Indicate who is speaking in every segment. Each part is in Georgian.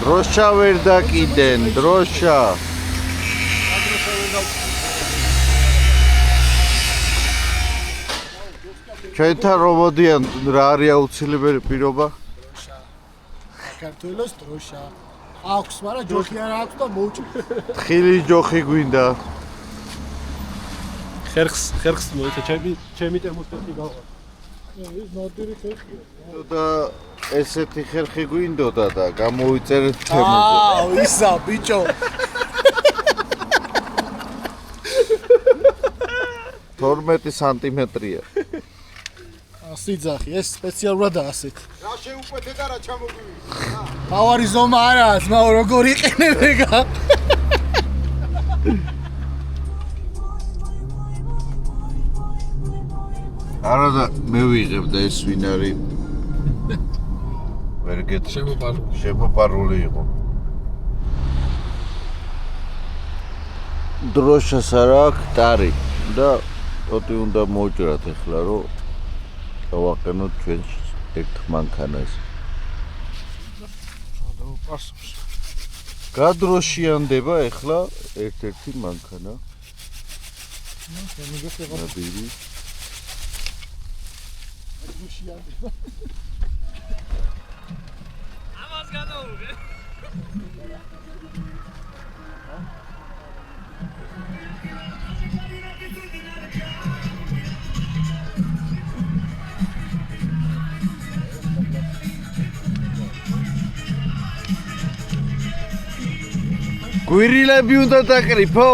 Speaker 1: დროშა ვერ დაკიდენ, დროშა. ჩვენთან რომ მოდიან რა არის აუცილებელი პირობა?
Speaker 2: საქართველოს დროშა. აქვს, მაგრამ ჯოხი არ აქვს და მოუჭი.
Speaker 1: თხილის ჯოხი გვინდა.
Speaker 3: ხერხს მოიცა ჩემი ტერმოსტატი გავა.
Speaker 2: ის ნადირი ხერხია.
Speaker 1: და ესეთი ხერხი გვინდოდა და გამოვიწერეთ თემაზე.
Speaker 2: ისა ბიჭო.
Speaker 1: 12 სანტიმეტრია.
Speaker 2: სიძახი, ეს სპეციალურადაა ასეთ.
Speaker 4: რა შეუკვეთე და რა ჩამოგვივიდა?
Speaker 2: თავარი ზომა არაა, ძმაო, როგორ იყენებეგა?
Speaker 1: არა და მე ვიღებ და ეს ვინ არის? ვერ გეტყვი. შემოპარული იყო. დროშას არა აქვს ტარი და ტოტი უნდა მოვჭრათ ახლა რომ დავაყენოთ ჩვენ ერთ მანქანას. გადროშიანდება ახლა ერთ-ერთი მანქანა. ნადირი.
Speaker 5: ამას გადაუღე.
Speaker 1: გვირილები უნდა დაკრიფო?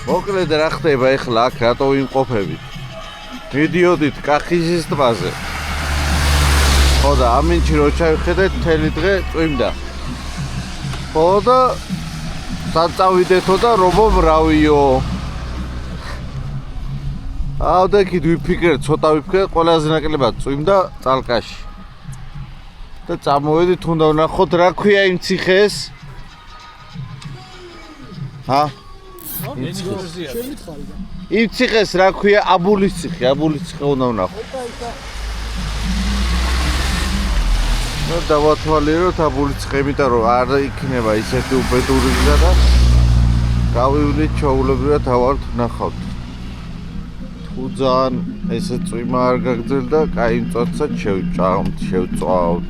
Speaker 1: მოკლედ რა ხდება ახლა აქ რატო ვიმყოფებით? მიდიოდით კახისის ტბაზე. ხო და ამინჩი რო ჩავხედეთ მთელი დღე წვიმდა. ხო და საწავიდეთო და რომო მრავიო. ავდექით ვიფიქრეთ, ცოტა ვიფიქრეთ, ყველაზე ნაკლებად წვიმდა წალკაში. და წამოვედით უნდა ვნახოთ რა ქვია იმ ციხეს. ჰა?
Speaker 2: შემითხარი და.
Speaker 1: იმ ციხეს რა ქვია? აბულის ციხე უნდა ვნახოთ. და დავათვალიეროთ აბულის ციხე, იმიტომ რომ არ იქნება ისეთი უბედური გზა და გავივლით ჩაულებრივად ავართ ვნახავთ. თუ ძალიან ესე წვიმა არ გაგრძელდა, კაი მწვავდსაც შევწვავთ.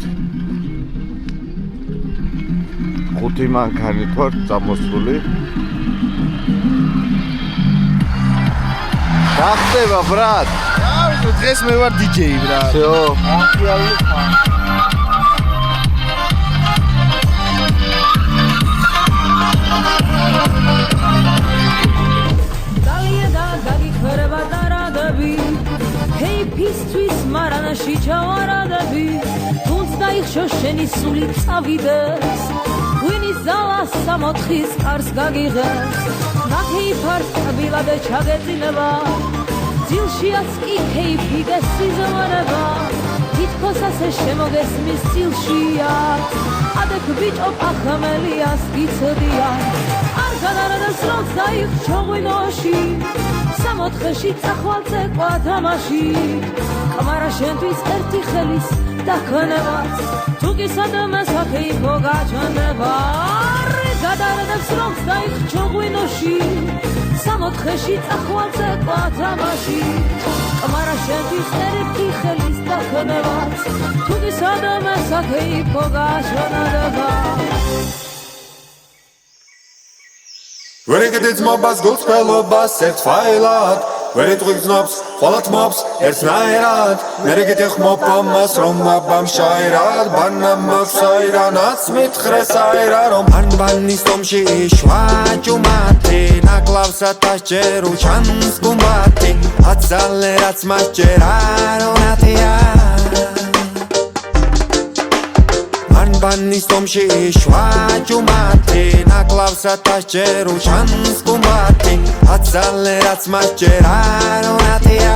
Speaker 1: 5 მანქანით ვარ წამოსული. რა ხდება, ბრატ?
Speaker 2: დღეს მე ვარ DJ, ბრატ.
Speaker 1: всё.
Speaker 6: ფისთვის მარანაში ჩავარადები თუნს დაიხშო შენი სული წავიდეს გვინის ზალა სამოთხის კარს გაგიღეს ნახეიფარ სტაბილად ჩაგეწინება ძილშიაც კი ქეიფი და სიზმარება თითქოს ასე შემოგესმის ძილშია ადექ ბიჭო პახამელიას გიცოდია არ განარადებს რომ დაიხშო ღვინოში სამოთხეში წახვალ წეკვა თამაში კამარა შენთვის ერთი ხელის დაქონებაც თუ კი სადამას აქეიფო გაჩვენება გადარადებს რომ დაიხჩო ღვინოში სამოთხეში წახვალ წეკვა თამაში კამარა შენთვის ერთი ხელის დაქონებაც თუ კი სადამას აქეიფო გაჩვენება
Speaker 7: ვერ იგდით მობას გულს ხელობას ერთ ფაილად ვერ იტყვიგზნობს ხოლად მობს ერთნაირად ვერ იგდით ხმობამას რომ მაბამ შაირად ბანამ მოსაირანაც მითხრეს აირა რომ ანბანის ტომში შვა ჯუმათი ნაკლავსა თაშჯერუ ჩანს გუმბათი აცალე რაც მასჯერა რონათია ანბანის ტომში შვა ჯუმათი ნაკლავსა თაშჯერუ ჩანს გუმბათი აცალე რაც მასჯერა რონათია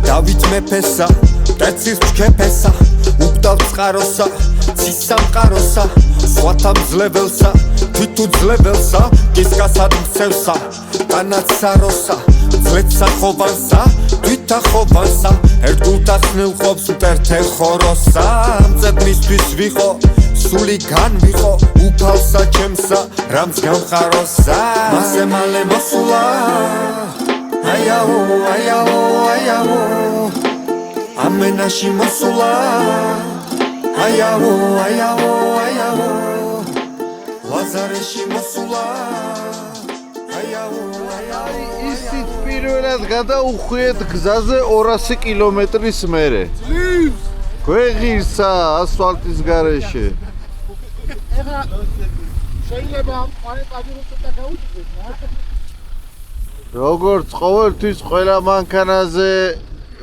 Speaker 7: დავით მეფესა დეცის ჩქეფესა უკდავ წყაროსა ცისამყაროსა სხვათა მძლებელსა თვითუ ძლებელსა კისკასად მცევსა განაცაროსა ძლეცა ხობანსა თვითა ხობანსა ერთგულთა ხნილ ხობს მტერთე ხოროსა მწებ მისთვის ვიყო სული განვიყო უფალსა ჩემსა რამს გამხაროსა მასე მალე მოსულა აიაო აიაო აიაო ამენაში მოსულა აიაო აიაო აიაო ლაზარეში მოსულა აიაო აიაო
Speaker 1: ისიც პირველად გადაუხვიეთ გზაზე 200 კილომეტრის მერე. გვეღირსა ასფალტის გარეშე.
Speaker 2: ეხლა შეიძლება პანეტაჟიროს და გაუჩნდეს რა.
Speaker 1: როგორც ყოველთვის ყველა მანქანაზე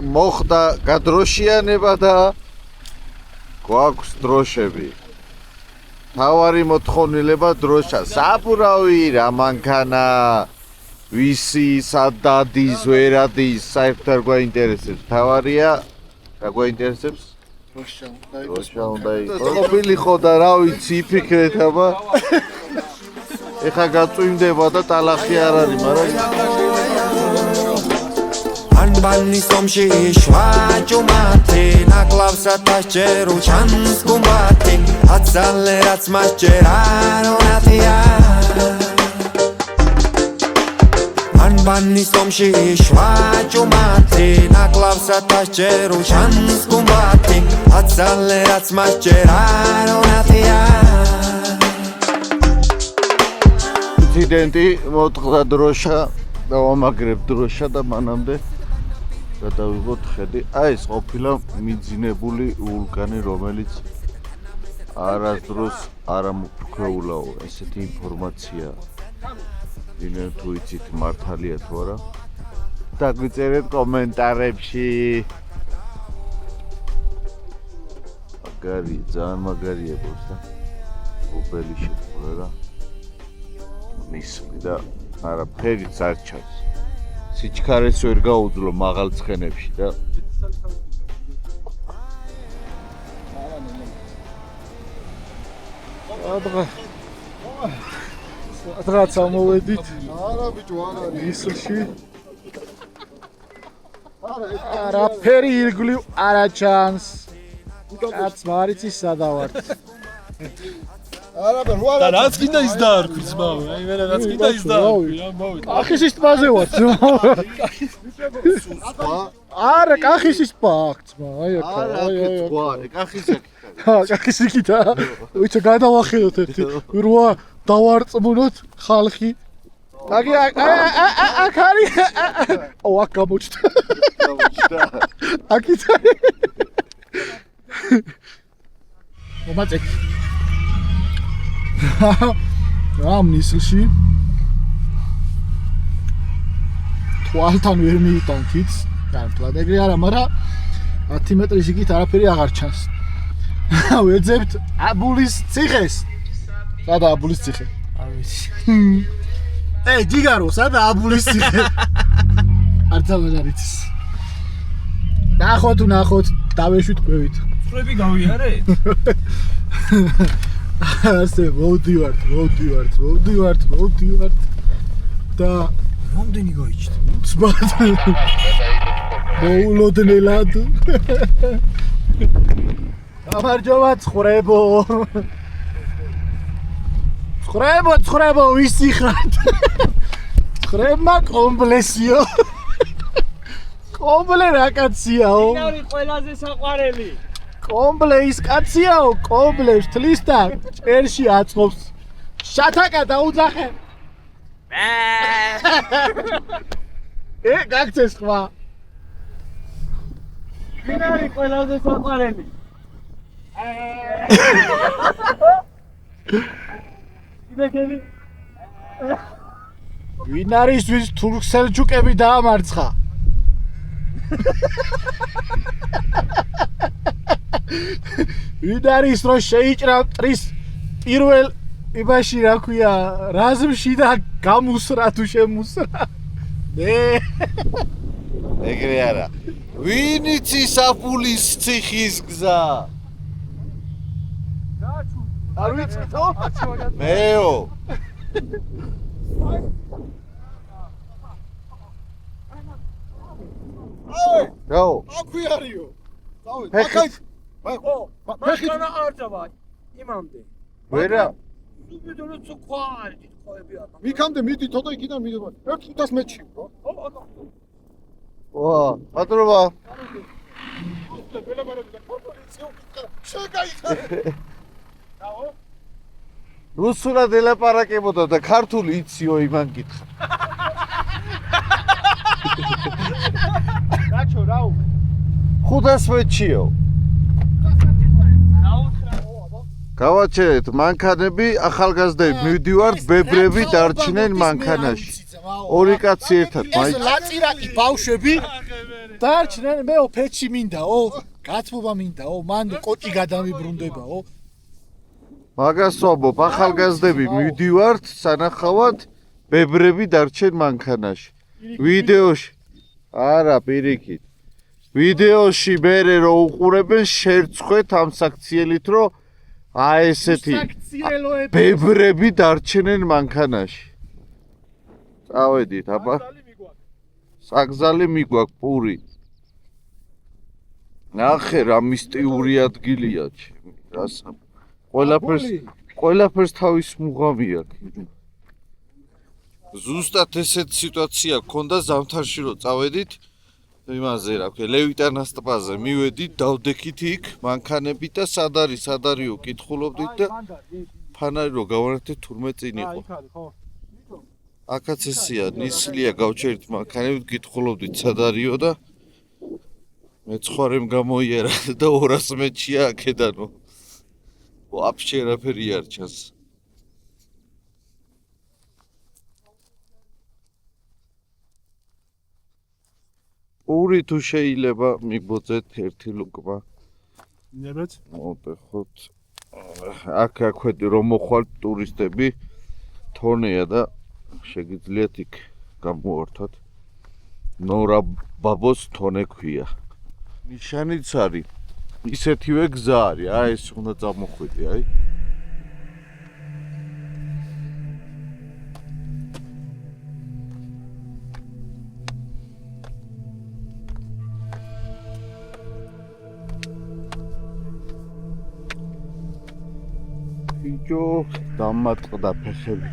Speaker 1: მოხდა გადროშიანება და გვაქვს დროშები. თავარი მოთხოვნილება დროშა. საბურავი რა მანქანა ვისი სად დადის ვერ ადის საერთოდ არ გვაინტერესებს. თავარია რა გვაინტერესებს? დროშა უნდა იყოს. ყოფილიყო და რა ვიცი იფიქრეთ აბა. ეხა გაწვიმდება და ტალახი არ არის, მაგრამ
Speaker 7: ანბანის ომში შვაჯუმათი ნაკლავსა დასჯერო ჩანს გუმბათი აცალე რაც მასჯერ არ უნათია ანბანის ომში შვაჯუმათი ნაკლავსა დასჯერო ჩანს გუმბათი აცალე რაც მასჯერ არ უნათია
Speaker 1: პრეზიდენტი მოთხრა დროშა და ვამაგრებ დროშა და მანამდე გადავიღოთ ხედი. აი ეს ყოფილა მიძინებული ვულკანი, რომელიც არასდროს არ ამოფრქვეულაო. ესეთი ინფორმაცია ვინმე თუ იცით მართალია თუ არა. დაგვიწერეთ კომენტარებში. მაგარი, ძალიან მაგარია ბოს და უბელი შეყურა რა. მისმი და არაფერიც არ ჩანს. სიჩქარეს ვერ გაუძლო მაღალ ცხენებში და
Speaker 2: სადღაც ამოვედით
Speaker 4: არა ბიჭო არა
Speaker 2: ისლში არაფერი ირგვლივ არა ჩანს კაც მარიცის სადავართ
Speaker 4: არა ბერ
Speaker 3: და რაც კიდე ის დაარქვი ძმაო, აი მე რაც კიდე ის დაარქვი, ამბავი.
Speaker 2: კახისის ტბაზე ვარ ძმა არა კახისის ტბა აქ ძმა აი აქ აი
Speaker 1: კახის
Speaker 2: კახის იქითა ვიცი გადავახედოთ ერთი რვა დავარწმუნოთ ხალხი აგი აქ არის ო აქ გამოჩნდა აქ იცი მომაწე რამ ნისლში თვალთან ვერ მიიტანთით განთლად ეგრე არა მაგრამ 10 მეტრის იგით არაფერი აღარ ჩანს ვეძებთ აბულის ციხეს სადა აბულის ციხე არ ვიცი ე ჯიგარო სადა აბულის ციხე არც აღარ იცის ნახოთ დავეშვით კვევით
Speaker 3: ხრები გავიარეთ?
Speaker 2: ასე მოვდივართ და
Speaker 3: რამდენი გაიჩნდა?
Speaker 2: ცბად მოულოდნელად გამარჯობა ხრებო ვისი ხართ ხრებმა კომპლესიო კომპლე რა კაციაო
Speaker 3: ვინარი ყველაზე საყვარელი
Speaker 2: კომპლეის კაციაო კომპლეს თლის და ჭერში აწყობს შათაკა დაუძახე გაქცეს ხმა
Speaker 3: ვინარი ყველაზე საყვარელი იდეკები
Speaker 2: ვინ არის ვის თურქ-სელჯუკები დაამარცხა ვინ არის რომ შეიჭრა მტრის პირველ იმაში რა ქვია რაზმში და გამუსრა თუ შემუსრა მე
Speaker 1: ეგრე არა ვინ იცის აფულის ციხის გზა
Speaker 2: არ ვიცი თო
Speaker 1: მეო
Speaker 4: აი,
Speaker 1: გაო.
Speaker 4: აქვე არისო. დავით,
Speaker 1: ფეხით.
Speaker 3: მანქანა არ წავა იმამდე.
Speaker 1: ვერა.
Speaker 3: სუბიდორო ცუქვარი თხოვები არა.
Speaker 4: მიქამდე მიდი თოდა იქიდან მიდება. 1-500 მეტრში, ბრო.
Speaker 1: ვა, პატრონა.
Speaker 4: შეგაიხარე.
Speaker 1: რუსულად ელაპარაკებოდა და ქართული იციო იმან გითხრა.
Speaker 2: რაჩო რაუ
Speaker 1: 500 მეტრშიო. გავაჩერეთ მანქანები, ახალგაზრდები მივდივართ, ბებრები დარჩნენ მანქანაში. ორი კაცი ერთად,
Speaker 2: ეს ლაწირაკი ბავშვები დარჩნენ მეო ფეჩი მინდაო გაცმობა მინდაო მან კოჭი გადამიბრუნდებაო
Speaker 1: მაგას ვამბობ, ახალგაზრდები მივდივართ, სანახავად, ბებრები დარჩენ მანქანაში. ვიდეოში არა, პირიქით. ვიდეოში მერე რო უყურებენ, შერცხვეთ ამ საქციელით, რომ აი ესეთი ბებრები დარჩნენ მანქანაში. წავედით, აბა. საგზალი მიგვაქვს პური. ნახე რა მისტიური ადგილია ჩემი, რასა. ყველაფერს თავის მუღამი აქვს. ზუსტად ესეთ სიტუაცია გქონდა ზამთარში რო წავედით იმაზე რა ქვია ლევიტანას ტბაზე მივედით დავდექით იქ მანქანები და სად არისო კითხულობდით და ფანარი რო გავანართეთ თურმე წინ იყო აქაც ესია ნისლია გავჩერით მანქანები კითხულობდით სად არისო და მეცხვარემ გამოიერა და 200 მეტრშია აქედანო ვაფშე რაფერი არ ჩანს ორი თუ შეიძლება მიგბოძეთ ერთი ლუკმა.
Speaker 3: ნებეთ?
Speaker 1: მოდეხოთ. აქ რომ მოხვალთ ტურისტები თონეა და შეგიძლიათ იქ გამოვართოთ. ნორა ბაბოს თონე ქვია. ნიშანიც არის. ისეთივე გზა არის. აი ეს უნდა წამოხვიდე, აი. ბიჭო, დამატყდა ფეხები.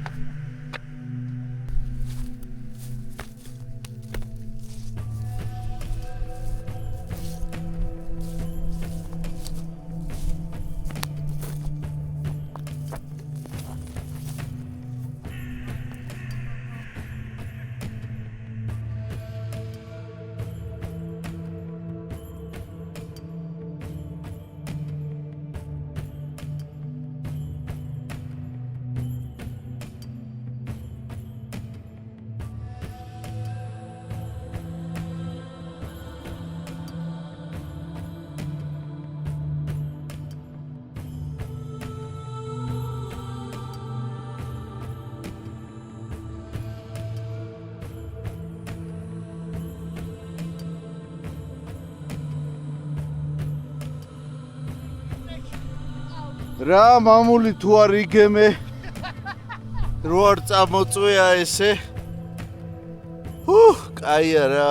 Speaker 1: რა მამული თუ არ იგემე რო არ წამოწვია ესე კაია რა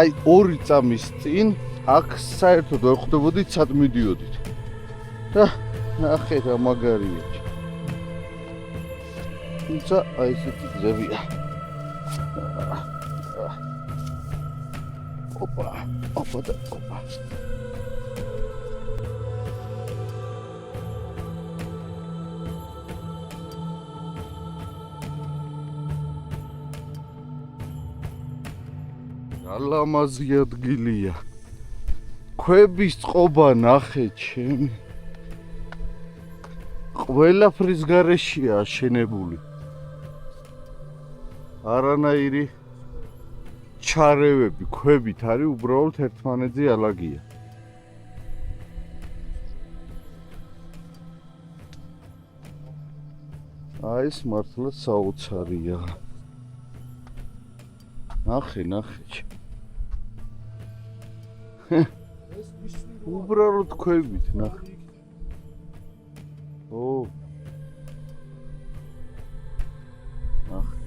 Speaker 1: აი ორი წამის წინ აქ საერთოდ არ ხვდებოდით სად მიდიოდით და ნახე რა მაგარია თუმცა აი ესეთი გზებია ოპა და ოპა ალამაზი ადგილია. ქვების წყობა ნახე ჩემი. ყველაფრის გარეშეა აშენებული. არანაირი ჩარევები ქვებით არის უბრალოდ ერთმანეთზე ალაგია. აი ეს მართლა საოცარია. ნახე უბრალოდ ქვებით ნახე ნახე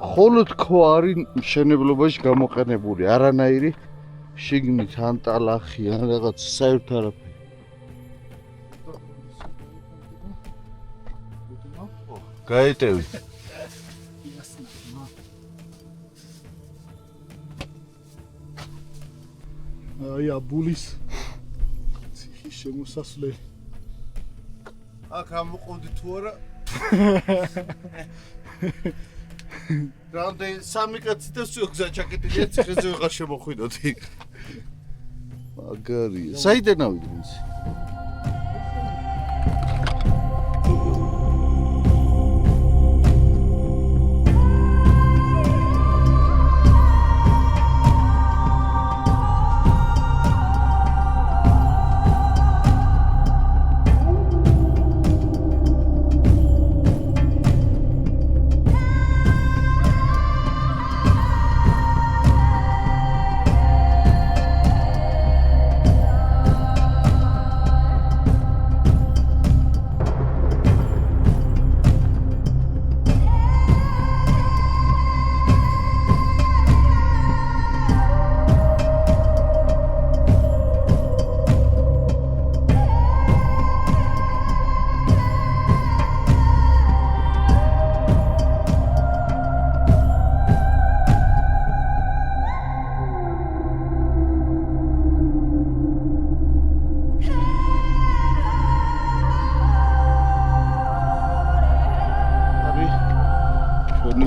Speaker 1: ხოლოდ ქვა არის მშენებლობაში გამოყენებული, არანაირი შიგნით ან ტალახი ან რაღაც საერთო არაფერი. გაეტევი.
Speaker 2: აი აბულის ციხის შემოსასვლელი.
Speaker 1: აქ ამოყავდი თუ არა? რამდენი სამი კაცი და სულ გზა ჩაკეტილია ციხეზე ვეღარ შემოხვიდოდი. მაგარია. საიდან ავიდნენ ის?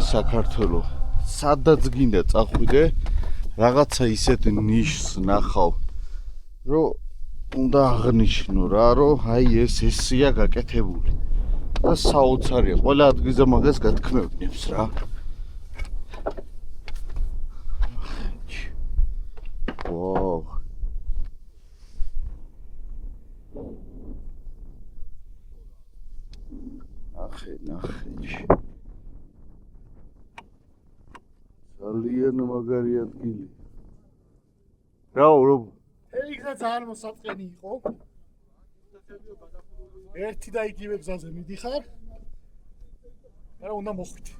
Speaker 1: საქართველო სადაც გინდა წახვიდე რაღაცა ისეთ ნიშს ნახავ რომ უნდა აღნიშნო რა რომ აი ეს ესია გაკეთებული და საოცარია ყველა ადგილზე მაგას გათქმევინებს რა ვაუ ახე ძალიან მაგარი ადგილი. რა
Speaker 2: ეგ ძალიან მოსაწყენი იყო. ერთი და იგივე გზაზე მიდიხარ. არა უნდა მოხვიდე.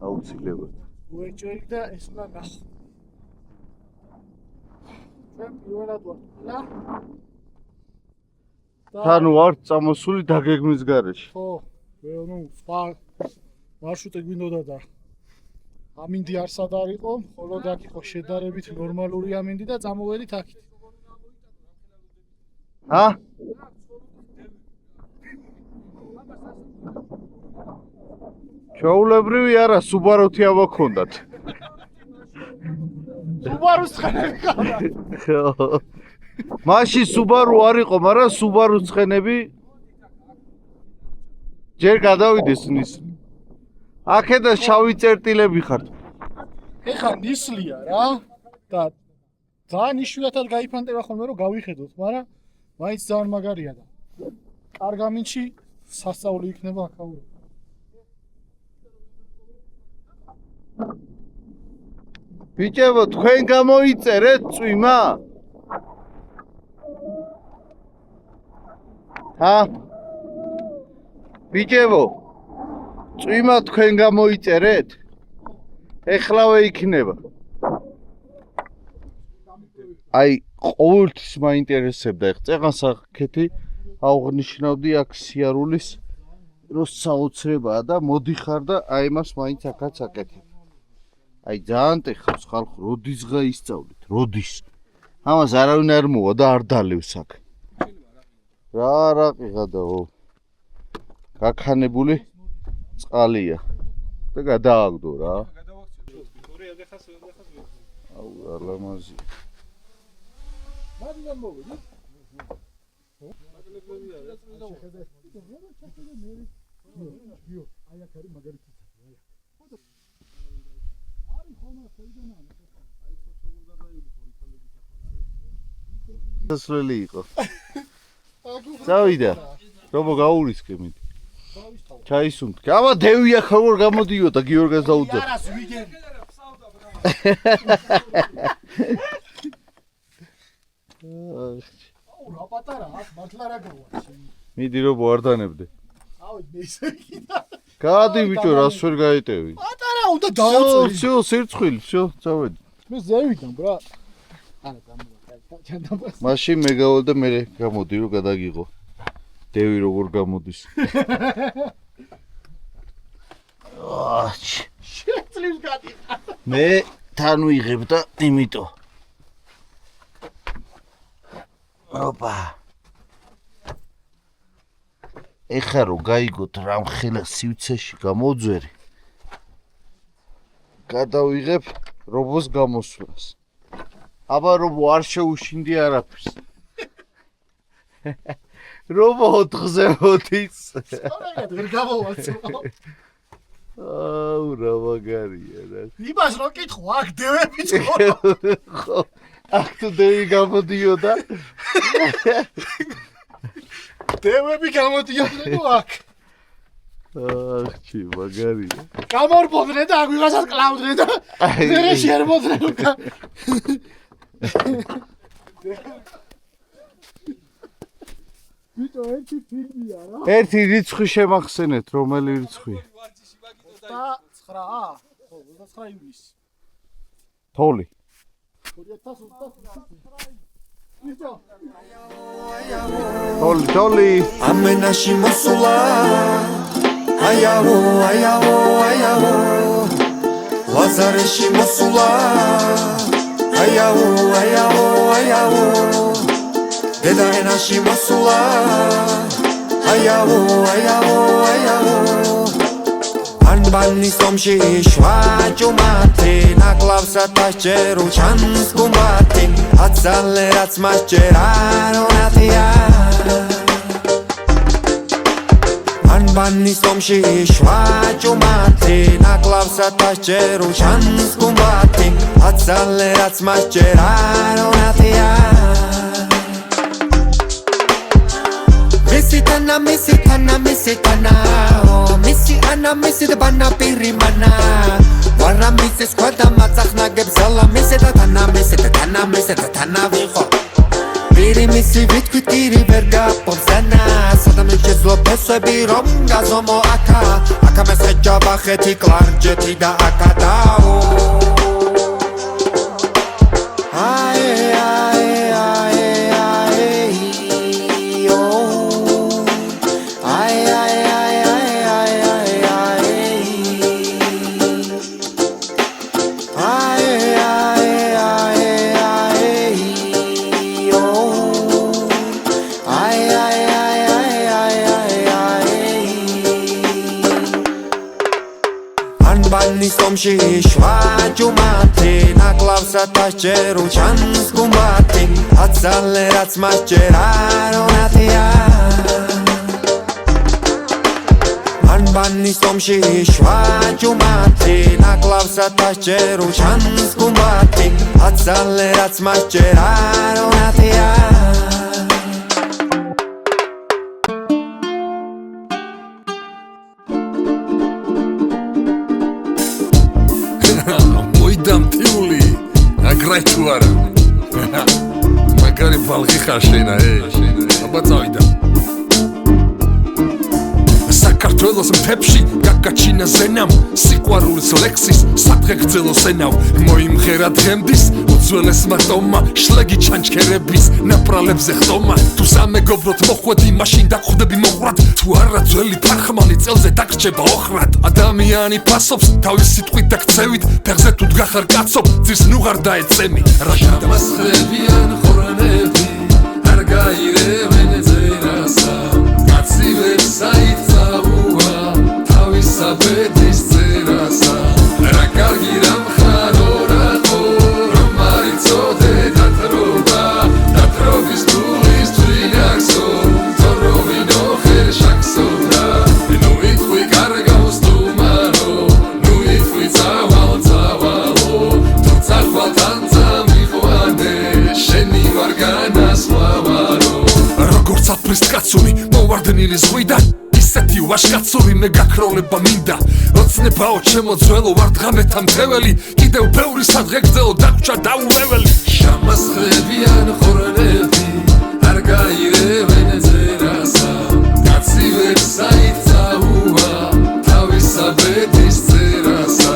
Speaker 1: აუცილებლად.
Speaker 2: უეჭველი და ეს უნდა ნახო. ჩვენ პირველად ვარ და
Speaker 1: თან ვარ წამოსული დაგეგმვის გარეშე.
Speaker 2: ხო, ნუ სხვა მარშრუტი გვინდოდა და ამინდი არსად არ იყო, ხოლო აქ იყო შედარებით ნორმალური ამინდი და წამოვედით აქით.
Speaker 1: ჰა? ჩაულებრივი არა, Subaru-თი ავაქონდათ.
Speaker 2: Subaru-ს ცხენები ყავდა.
Speaker 1: ხო. მაშინ Subaru არ იყო, მაგრამ Subaru-ს ცხენები ჯერ გადავიდეს ნის. აქედა შავი წერტილები ხართ.
Speaker 2: ეხა ნისლია რა და ძალიან იშვიათად გაიფანტება ხოლმე რომ გავიხედოთ, მაგრამ მაინც ძალიან მაგარია და კარგ ამინდში სასწაული იქნება აქაური.
Speaker 1: ბიჭებო, თქვენ გამოიწერეთ წვიმა? ჰა? ბიჭებო წვიმა თქვენ გამოიწერეთ? ეხლავე იქნება. აი, ყოველთვის მაინტერესებდა ეხ წეღანსახეთი აღნიშნავდი აქ სიარულის რომ საოცრებაა და მოდიხარ და აი მას მაინც აქაც აკეთებ. აი ძალიან ტეხავს ხალხ, როდის ღა ისწავლით, როდის. ამას არავინ არ მოვა და არ დალევს აქ. რა ყიღადაო. გაქანებული წყალია და გადააგდო რა. აუ ალამაზი.
Speaker 2: მაგრამ მოვიდი. აი აქ არის მაგარი თითი. არის ხომა შეიძლება. აი სოციალურ გადაივლი თორითალები თახა.
Speaker 1: დასვლელი იყო. წავიდა. რომო გაურისკე მიდი. ჩაისუნთქე. აბა დევია ხარ გამოდიოდა გიორგას დაუძა.
Speaker 2: არას ვიგენ. აუ რა პატარა, აქ მართლა რა გავა.
Speaker 1: მიდი რომ ვარდანებდე.
Speaker 2: ავი მე ისე კიდე.
Speaker 1: გადი ბიჭო, რას ვერ გაიტევი?
Speaker 2: პატარა უნდა და დააწევი.
Speaker 1: всё, სირცხვილი, всё, წავედი.
Speaker 2: მე ზევიდან, ბრა. არა, გამოვა.
Speaker 1: მაშინ მე გავალ და მე გამოდი რომ გადაგიღო. დევი როგორ გამოდის.
Speaker 2: შეძლებს გადიღა.
Speaker 1: მე თან ვიღებ და იმიტომ. ოპა. ეხა რო გაიგოთ რამ ხელა სივცეში გამოძვერი. გადავიღებ რობოს გამოსვლას. აბა რობო არ შეუშინდი არაფერს. რობო 4-ზე მოდის.
Speaker 2: ვერ გამოვაცო.
Speaker 1: აუ რა მაგარია რა.
Speaker 2: იმას რო კითხო, აქ დევები წყო.
Speaker 1: ხო. აქ თუ დევი გამოდიოდა.
Speaker 2: დევები გამოდიოდნენ აქ.
Speaker 1: ახჩი მაგარია.
Speaker 2: გამორბოდნენ და აქ ვიღაცას კლავდნენ და მერე შეერბოდნენ უკან. ვიტო ერთი ფილმია რა.
Speaker 1: ერთი რიცხვი შემახსენეთ, რომელი რიცხვია?
Speaker 2: 29. ხო, 29 ივლისი.
Speaker 1: თოლი.
Speaker 2: 2029. ვიტო.
Speaker 1: თოლი.
Speaker 7: ამენაში მოსულა აიაო ლაზარეში მოსულა აიაო დედაენაში მოსულა აიაო ანბანის ომში შვაჭუმათი ნაკლავსა დასჯერუ ჩანს გუმბათი აცალე რაც მასჯერა რონათია ანბანის ომში შვაჭუმათი ნაკლავსა დასჯერუ ჩანს გუმბათი აცალე რაც მასჯერა რონათია მისი დაბანა პირიმანა ვარა მისეს ყდა მაწახნაგებს ზალა მისი და თანა ვიყო პირი მისი ვიტყვი ტირი ვერ გაპოვზანა სადამე შეძლობესები რომ გაზომო აკა მესეჯა ბახეთი კლარჯეთი და აკადაო ომში შვაჭუმათი ნაკლავსა დასჯერუ ჩანს გუმბათი აცალე რაც მასჯერა რონათია ანბანის ომში შვაჭუმათი ნაკლავსა დასჯერუ ჩანს გუმბათი აცალე რაც მასჯერა რონათია
Speaker 5: დამტიული აგრაი თუ არა მაგარი ბალღი ხარ შენა აბა წავიდა საქართველოს მთებში გაგაჩინა ზენამ სიყვარულის ლექსის სადღე გძელოს ენავ მოიმღერა დღემდის უძველეს მარტომა შლეგი ჩანჩქერების ნაპრალებზე ხტომა თუ სამეგობროთ მოხვედი მაშინ დაგხვდები მოყვრად თუ არა ძველი ფარხმანი წელზე დაგრჩება ოხრად ადამიანი ფასობს თავის სიტყვით და ქცევით ფეხზე თუ დგახარ კაცო ძირს ნუღარ დაეწემი რა დამასხლებიან ხორანები არ გაირევენ წერასა კაცი ვერ საიცაუა თავის საბედის წერასა რა კარგი რამ ხარო რატო რომ არიწოდე დატრობის თulis თვინახსო თოროვინო ხერშაქსო ნუ იტყვი კარგავს თუმარო ნუ იტყვი წავალო თუ წახვალთან წამიყვანე შენი ვარ განასხვავარო როგორც აფრის კაცური მოვარდნილი ზღვიდან ისეთი ვაშკაცური მე გაქროლება მინდა ოცნებაო ჩემო ძველო ვარ დღამეთა მტეველი კიდევ ბევრი სადღე გძელო დაგვრჩა დაულეველი შემასხლებიან ხორანები არ გაირევენ წერასა კაცი ვერ საიცაუა თავის საბედის წერასა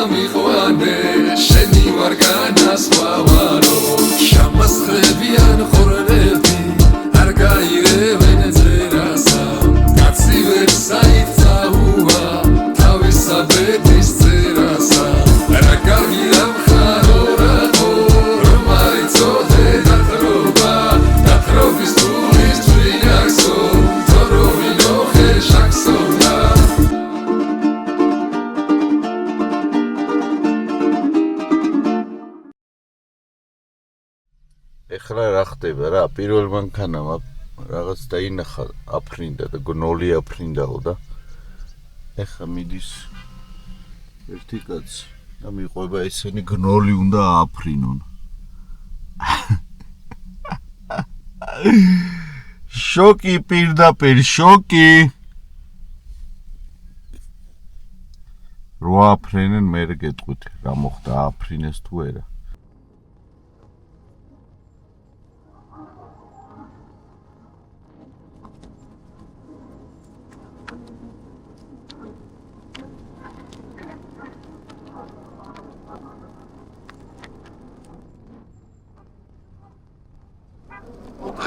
Speaker 5: გამიყვანე შენი ვარ განასხვავარო შამას ხრებიან ხორნები არ გაირევენ წერასა კაცი ვერ საიცაუა თავისა ბედის წერასა რა კარგი რა მხარო რაყო რომ არ იცოდე დათრობა დათრობის თulis წვინახსო თოროვინო ხეშახსონა
Speaker 1: ეხლა რა ხდება რა პირველ მანქანამ რაღაც დაინახა აფრინდა და გნოლი აფრინდაო და ეხლა მიდის ერთი კაცი და მიყვება ესენი გნოლი უნდა აფრინონ შოკი პირდაპირ შოკი რო აფრენენ მე გეტყვით რა მოხდა აფრინეს თუ არა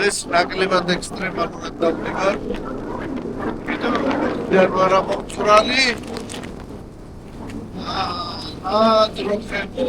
Speaker 1: დღეს ნაკლებად ექსტრემალურად დავდივარ. კიდევ ვარ ამოწურალი. დროხები.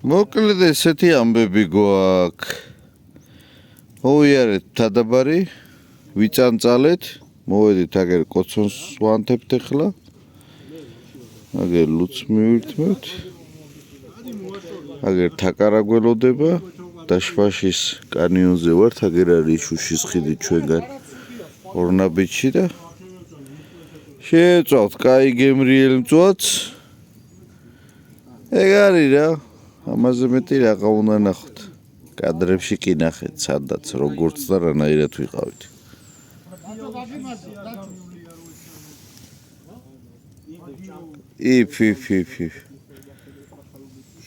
Speaker 1: მოკლედ ესეთი ამბები გვაქვს. მოვიარეთ თადაბარი, ვიწანწალეთ, მოვედით აგერ კოცონს ვანთებთ ახლა. აგერ ლუც მივირთმევთ. აგერ თაკარა გველოდება და შვაშის კანიონზე ვართ, აგერ არის შუშის ხიდი ჩვენგან ორნაბიჯში და შეეწავთ კაი გემრიელ მწვადს. ეგ არის რა. ამაზე მეტი რაღა უნდა ნახოთ. კადრებში კი ნახეთ, სადაც როგორც და რანაირად ვიყავით. იფ.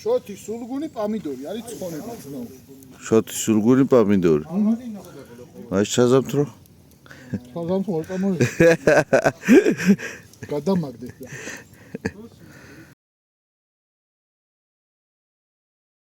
Speaker 2: შოთი სულგუნი პამიდორი არის ცხონება ძმაო.
Speaker 1: შოთი სულგუნი პამიდორი. აი საზამთრო.
Speaker 2: საზამთრო არ წამოიღე. გადამაგდე.